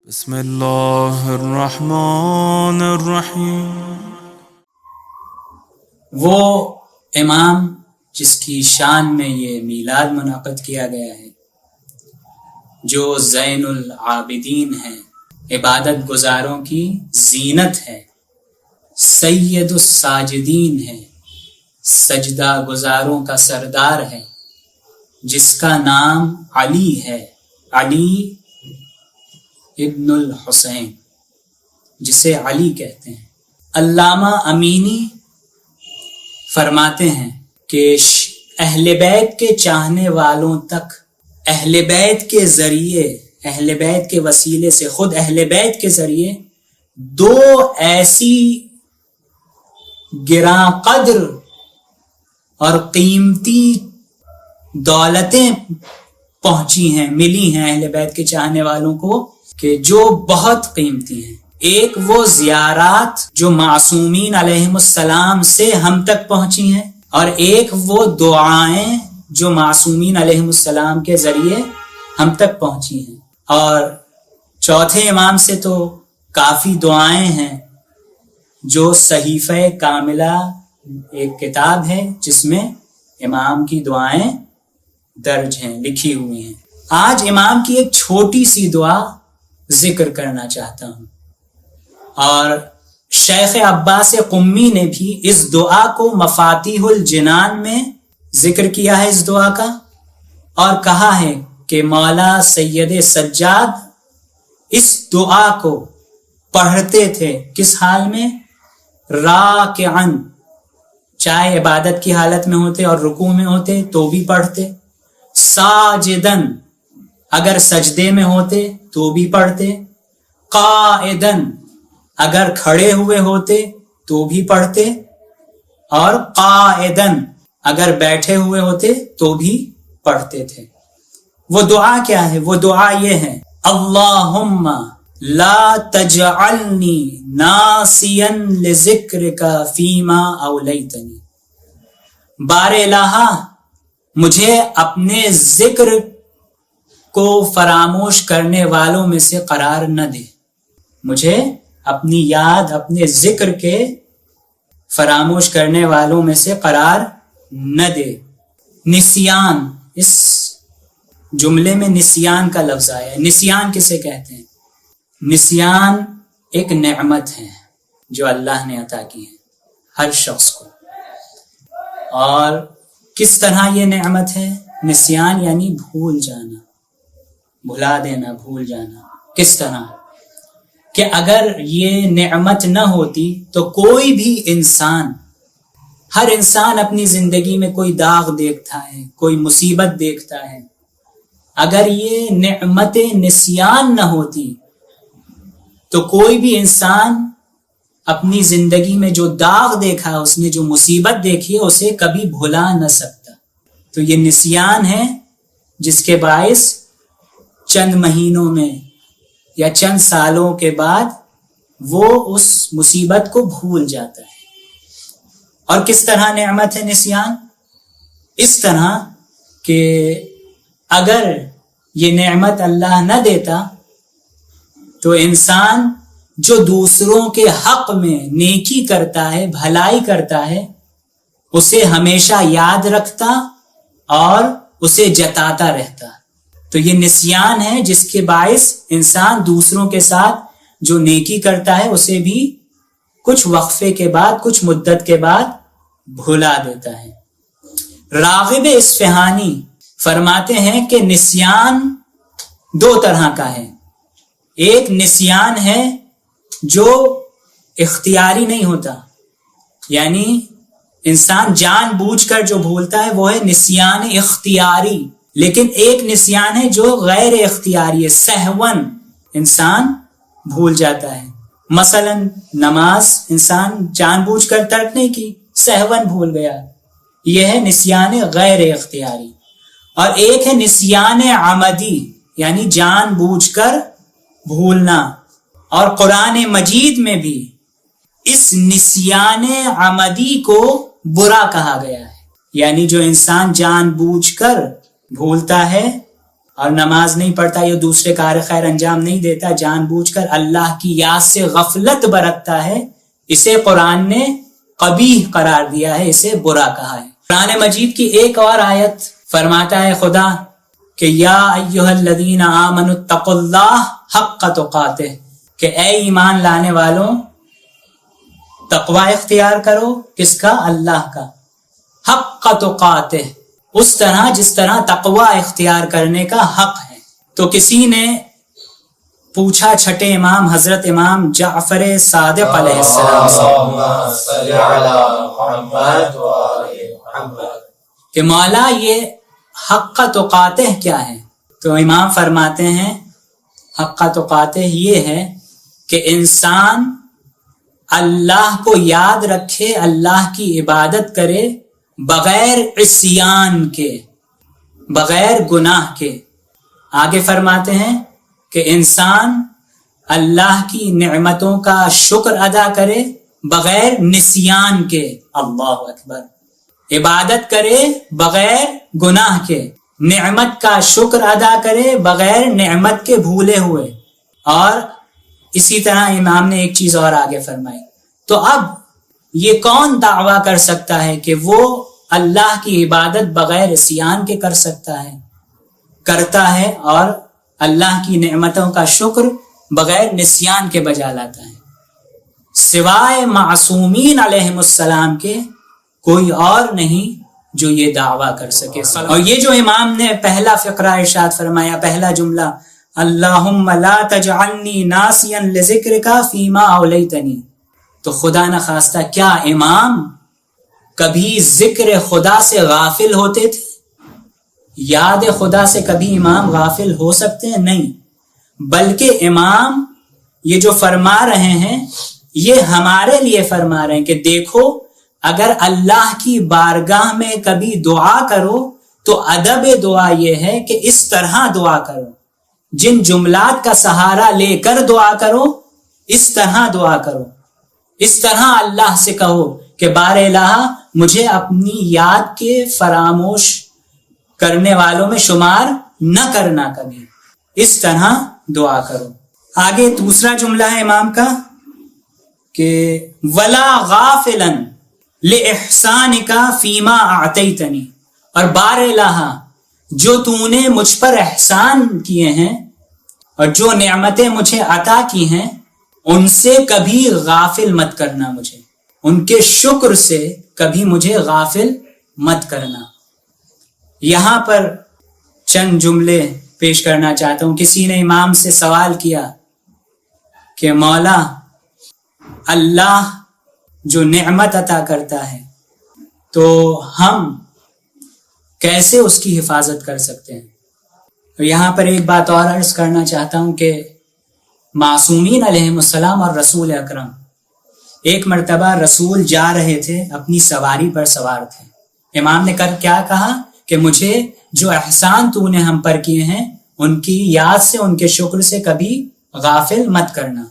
بسم اللہ الرحمن الرحیم۔ وہ امام جس کی شان میں یہ میلاد منعقد کیا گیا ہے، جو زین العابدین ہیں، عبادت گزاروں کی زینت ہے، سید الساجدین ہے، سجدہ گزاروں کا سردار ہے، جس کا نام علی ہے، علی ابن الحسین، جسے علی کہتے ہیں۔ علامہ امینی فرماتے ہیں کہ اہل بیت کے چاہنے والوں تک اہل بیت کے ذریعے، اہل بیت کے وسیلے سے، خود اہل بیت کے ذریعے دو ایسی گراں قدر اور قیمتی دولتیں پہنچی ہیں، ملی ہیں اہل بیت کے چاہنے والوں کو کہ جو بہت قیمتی ہیں۔ ایک وہ زیارات جو معصومین علیہم السلام سے ہم تک پہنچی ہیں، اور ایک وہ دعائیں جو معصومین علیہم السلام کے ذریعے ہم تک پہنچی ہیں، اور چوتھے امام سے تو کافی دعائیں ہیں، جو صحیفہ کاملہ ایک کتاب ہے جس میں امام کی دعائیں درج ہیں، لکھی ہوئی ہیں۔ آج امام کی ایک چھوٹی سی دعا ذکر کرنا چاہتا ہوں، اور شیخ عباس قمی نے بھی اس دعا کو مفاتیح الجنان میں ذکر کیا ہے اس دعا کا، اور کہا ہے کہ مولا سید سجاد اس دعا کو پڑھتے تھے کس حال میں؟ راکعاً، چاہے عبادت کی حالت میں ہوتے اور رکوع میں ہوتے تو بھی پڑھتے، ساجدن، اگر سجدے میں ہوتے تو بھی پڑھتے، قائدن، اگر کھڑے ہوئے ہوتے تو بھی پڑھتے، اور قائدن، اگر بیٹھے ہوئے ہوتے تو بھی پڑھتے تھے۔ وہ دعا کیا ہے؟ وہ دعا یہ ہے: اللہم لا تجعلنی ناسیا لذکرک فیما اولیتنی، بار الہ مجھے اپنے ذکر کو فراموش کرنے والوں میں سے قرار نہ دے، مجھے اپنی یاد، اپنے ذکر کے فراموش کرنے والوں میں سے قرار نہ دے۔ نسیان، اس جملے میں نسیان کا لفظ آیا ہے۔ نسیان کسے کہتے ہیں؟ نسیان ایک نعمت ہے جو اللہ نے عطا کی ہے ہر شخص کو، اور کس طرح یہ نعمت ہے؟ نسیان یعنی بھول جانا، بھلا دینا، بھول جانا۔ کس طرح کہ اگر یہ نعمت نہ ہوتی تو کوئی بھی انسان، ہر انسان اپنی زندگی میں کوئی داغ دیکھتا ہے، کوئی مصیبت دیکھتا ہے، اگر یہ نعمت نسیان نہ ہوتی تو کوئی بھی انسان اپنی زندگی میں جو داغ دیکھا، اس نے جو مصیبت دیکھی ہے، اسے کبھی بھلا نہ سکتا۔ تو یہ نسیان ہے جس کے باعث چند مہینوں میں یا چند سالوں کے بعد وہ اس مصیبت کو بھول جاتا ہے۔ اور کس طرح نعمت ہے نسیان؟ اس طرح کہ اگر یہ نعمت اللہ نہ دیتا تو انسان جو دوسروں کے حق میں نیکی کرتا ہے، بھلائی کرتا ہے، اسے ہمیشہ یاد رکھتا اور اسے جتاتا رہتا۔ تو یہ نسیان ہے جس کے باعث انسان دوسروں کے ساتھ جو نیکی کرتا ہے اسے بھی کچھ وقفے کے بعد، کچھ مدت کے بعد بھلا دیتا ہے۔ راغب اصفہانی فرماتے ہیں کہ نسیان دو طرح کا ہے۔ ایک نسیان ہے جو اختیاری نہیں ہوتا، یعنی انسان جان بوجھ کر جو بھولتا ہے وہ ہے نسیان اختیاری، لیکن ایک نسیان ہے جو غیر اختیاری ہے، سہون، انسان بھول جاتا ہے۔ مثلا نماز انسان جان بوجھ کر ترک نہیں کی، سہون بھول گیا، یہ ہے نسیان غیر اختیاری۔ اور ایک ہے نسیان عمدی، یعنی جان بوجھ کر بھولنا، اور قرآن مجید میں بھی اس نسیان عمدی کو برا کہا گیا ہے، یعنی جو انسان جان بوجھ کر بھولتا ہے اور نماز نہیں پڑھتا یا دوسرے کار خیر انجام نہیں دیتا، جان بوجھ کر اللہ کی یاد سے غفلت برتتا ہے، اسے قرآن نے قبیح قرار دیا ہے، اسے برا کہا ہے۔ قرآن مجید کی ایک اور آیت فرماتا ہے خدا کہ یا ایھا الذین آمنوا اتقوا اللہ حق تقاتہ، کہ اے ایمان لانے والوں تقوی اختیار کرو، کس کا؟ اللہ کا، حق تقاتہ، اس طرح جس طرح تقوی اختیار کرنے کا حق ہے۔ تو کسی نے پوچھا چھٹے امام حضرت امام جعفر صادق علیہ السلام سے کہ مولا یہ حق تقاتہ کیا ہے؟ تو امام فرماتے ہیں حق تقاتہ یہ ہے کہ انسان اللہ کو یاد رکھے، اللہ کی عبادت کرے بغیر عصیان کے، بغیر گناہ کے۔ آگے فرماتے ہیں کہ انسان اللہ کی نعمتوں کا شکر ادا کرے بغیر نسیان کے، اللہ اکبر، عبادت کرے بغیر گناہ کے، نعمت کا شکر ادا کرے بغیر نعمت کے بھولے ہوئے۔ اور اسی طرح امام نے ایک چیز اور آگے فرمائی، تو اب یہ کون دعویٰ کر سکتا ہے کہ وہ اللہ کی عبادت بغیر عصیان کے کر سکتا ہے، کرتا ہے، اور اللہ کی نعمتوں کا شکر بغیر نسیان کے بجا لاتا ہے؟ سوائے معصومین علیہم السلام کے کوئی اور نہیں جو یہ دعویٰ کر سکے۔ اور یہ جو امام نے پہلا فقرہ ارشاد فرمایا، پہلا جملہ، اللہم لا تجعلنی ناسیا لذکرک فیما اولیتنی، تو خدا نخواستہ کیا امام کبھی ذکر خدا سے غافل ہوتے تھے؟ یاد خدا سے کبھی امام غافل ہو سکتے ہیں؟ نہیں، بلکہ امام یہ جو فرما رہے ہیں یہ ہمارے لیے فرما رہے ہیں کہ دیکھو اگر اللہ کی بارگاہ میں کبھی دعا کرو تو ادب دعا یہ ہے کہ اس طرح دعا کرو، جن جملات کا سہارا لے کر دعا کرو اس طرح دعا کرو، اس طرح اللہ سے کہو کہ بار الہ مجھے اپنی یاد کے فراموش کرنے والوں میں شمار نہ کرنا کبھی، اس طرح دعا کرو۔ آگے دوسرا جملہ ہے امام کا کہ ولا غافلا لإحسانک فیما اعطیتنی، اور بار الہ جو تو نے مجھ پر احسان کیے ہیں اور جو نعمتیں مجھے عطا کی ہیں ان سے کبھی غافل مت کرنا، مجھے ان کے شکر سے کبھی مجھے غافل مت کرنا۔ یہاں پر چند جملے پیش کرنا چاہتا ہوں۔ کسی نے امام سے سوال کیا کہ مولا اللہ جو نعمت عطا کرتا ہے تو ہم کیسے اس کی حفاظت کر سکتے ہیں؟ اور یہاں پر ایک بات اور عرض کرنا چاہتا ہوں کہ معصومین علیہم السلام اور رسول اکرم ایک مرتبہ رسول جا رہے تھے، اپنی سواری پر سوار تھے، امام نے کیا کہا کہ مجھے جو احسان تو نے ہم پر کیے ہیں ان کی یاد سے، ان کے شکر سے کبھی غافل مت کرنا۔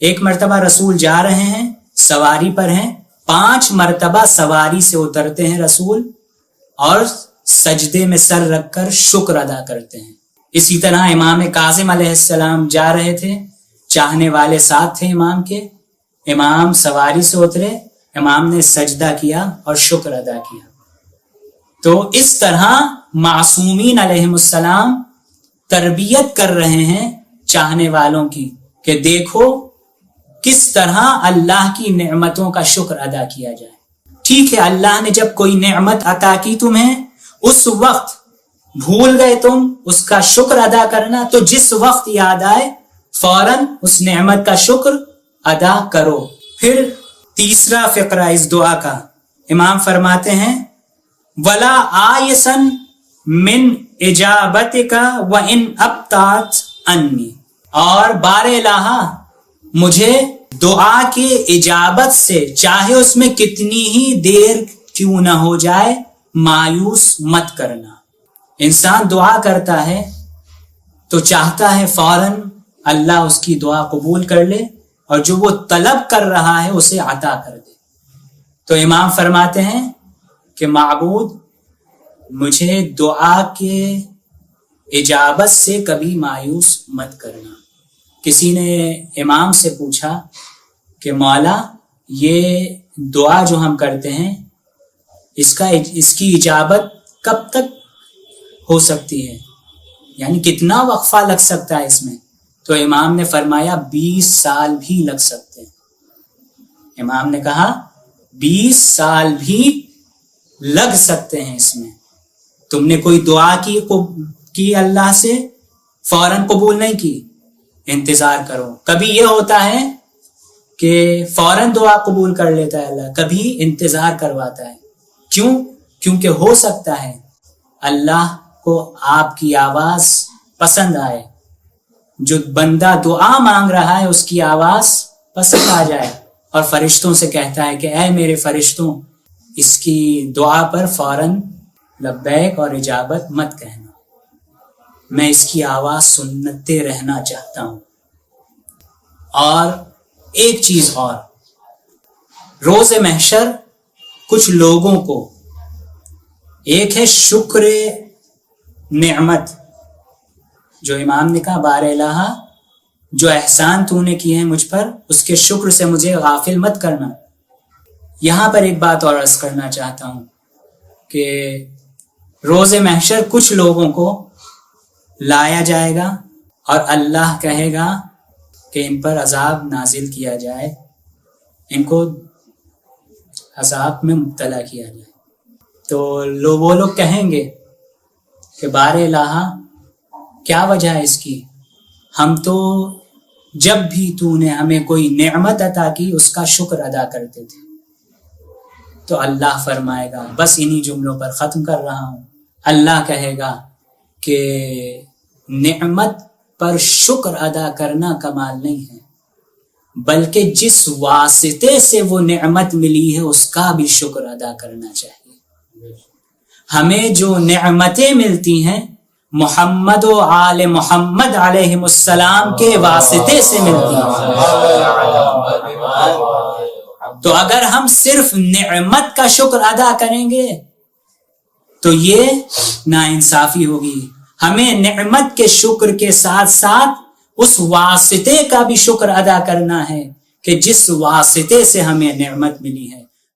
ایک مرتبہ رسول جا رہے ہیں، سواری پر ہیں، 5 مرتبہ سواری سے اترتے ہیں رسول اور سجدے میں سر رکھ کر شکر ادا کرتے ہیں۔ اسی طرح امام کاظم علیہ السلام جا رہے تھے، چاہنے والے ساتھ تھے امام کے، امام سواری سے اترے، امام نے سجدہ کیا اور شکر ادا کیا۔ تو اس طرح معصومین علیہم السلام تربیت کر رہے ہیں چاہنے والوں کی کہ دیکھو کس طرح اللہ کی نعمتوں کا شکر ادا کیا جائے۔ ٹھیک ہے، اللہ نے جب کوئی نعمت عطا کی تمہیں، اس وقت بھول گئے تم اس کا شکر ادا کرنا، تو جس وقت یاد آئے فوراً اس نعمت کا شکر ادا کرو۔ پھر تیسرا فقرہ اس دعا کا، امام فرماتے ہیں ولا آیسن من اجابتک وان ابطأت عنی، اور بار الہ مجھے دعا کے اجابت سے چاہے اس میں کتنی ہی دیر کیوں نہ ہو جائے مایوس مت کرنا۔ انسان دعا کرتا ہے تو چاہتا ہے فوراً اللہ اس کی دعا قبول کر لے اور جو وہ طلب کر رہا ہے اسے عطا کر دے۔ تو امام فرماتے ہیں کہ معبود مجھے دعا کے اجابت سے کبھی مایوس مت کرنا۔ کسی نے امام سے پوچھا کہ مولا یہ دعا جو ہم کرتے ہیں اس کی اجابت کب تک ہو سکتی ہے، یعنی کتنا وقفہ لگ سکتا ہے اس میں؟ تو امام نے فرمایا 20 سال بھی لگ سکتے ہیں۔ امام نے کہا 20 سال بھی لگ سکتے ہیں اس میں۔ تم نے کوئی دعا کی اللہ سے، فوراً قبول نہیں کی، انتظار کرو۔ کبھی یہ ہوتا ہے کہ فوراً دعا قبول کر لیتا ہے اللہ، کبھی انتظار کرواتا ہے۔ کیوں؟ کیونکہ ہو سکتا ہے اللہ کو آپ کی آواز پسند آئے، جو بندہ دعا مانگ رہا ہے اس کی آواز پسند آ جائے، اور فرشتوں سے کہتا ہے کہ اے میرے فرشتوں، اس کی دعا پر فوراً لبیک اور اجابت مت کہنا، میں اس کی آواز سنتے رہنا چاہتا ہوں۔ اور ایک چیز اور، روز محشر کچھ لوگوں کو، ایک ہے شکر نعمت، جو امام نے کہا بار الہ جو احسان تو نے کیے ہیں مجھ پر، اس کے شکر سے مجھے غافل مت کرنا۔ یہاں پر ایک بات اور عرض کرنا چاہتا ہوں کہ روز محشر کچھ لوگوں کو لایا جائے گا اور اللہ کہے گا کہ ان پر عذاب نازل کیا جائے، ان کو عذاب میں مبتلا کیا جائے۔ تو وہ لوگ کہیں گے کہ بار الہ کیا وجہ ہے اس کی؟ ہم تو جب بھی تو نے ہمیں کوئی نعمت عطا کی اس کا شکر ادا کرتے تھے۔ تو اللہ فرمائے گا، بس انہی جملوں پر ختم کر رہا ہوں، اللہ کہے گا کہ نعمت پر شکر ادا کرنا کمال نہیں ہے، بلکہ جس واسطے سے وہ نعمت ملی ہے اس کا بھی شکر ادا کرنا چاہیے۔ ہمیں جو نعمتیں ملتی ہیں محمد و آل محمد علیہ السلام کے واسطے سے ملتی ہیں، تو اگر ہم صرف نعمت کا شکر ادا کریں گے تو یہ ناانصافی ہوگی۔ ہمیں نعمت کے شکر کے ساتھ ساتھ اس واسطے کا بھی شکر ادا کرنا ہے کہ جس واسطے سے ہمیں نعمت ملی ہے۔